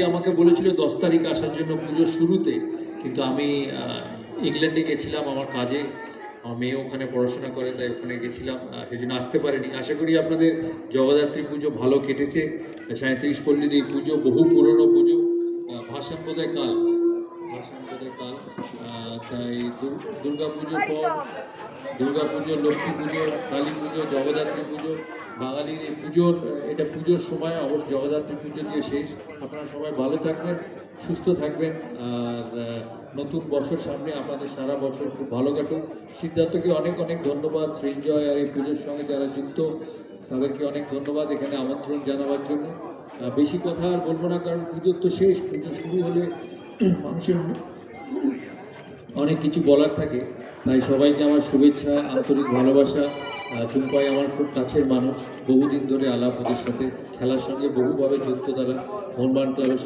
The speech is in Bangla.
আমাকে বলেছিল 10 তারিখ আসার জন্য পুজোর শুরুতে, কিন্তু আমি ইংল্যান্ডে গেছিলাম আমার কাজে। আমার মেয়ে ওখানে পড়াশোনা করে, তাই ওখানে গেছিলাম, সেই জন্য আসতে পারিনি। আশা করি আপনাদের জগদ্ধাত্রী পুজো ভালো কেটেছে। 37 পল্লীর এই পুজো বহু পুরনো পুজো, ভাসান বোধহয় কাল, তাই দুর্গা পুজোর পর দুর্গা পুজো, লক্ষ্মী পুজো, কালী পুজো, জগদ্ধাত্রী পুজো, বাঙালির এই পুজোর এটা পুজোর সময় অবশ্য জগদ্ধাত্রী পুজো দিয়ে শেষ। আপনারা সবাই ভালো থাকবেন, সুস্থ থাকবেন, আর নতুন বছর সামনে আপনাদের সারা বছর খুব ভালো কাটুক। সিদ্ধার্থকে অনেক অনেক ধন্যবাদ, সৃঞ্জয় আর এই পুজোর সঙ্গে যারা যুক্ত তাদেরকে অনেক ধন্যবাদ এখানে আমন্ত্রণ জানাবার জন্য। বেশি কথা আর বলবো না, কারণ পুজোর তো শেষ। পুজো শুরু হলে মানুষের অনেক কিছু বলার থাকে। তাই সবাইকে আমার শুভেচ্ছা, আন্তরিক ভালোবাসা। চুম্পাই আমার খুব কাছের মানুষ, বহুদিন ধরে আলাপ ওদের সাথে, খেলার সঙ্গে বহুভাবে যুক্ত তারা। মোহনবাগান ক্লাবের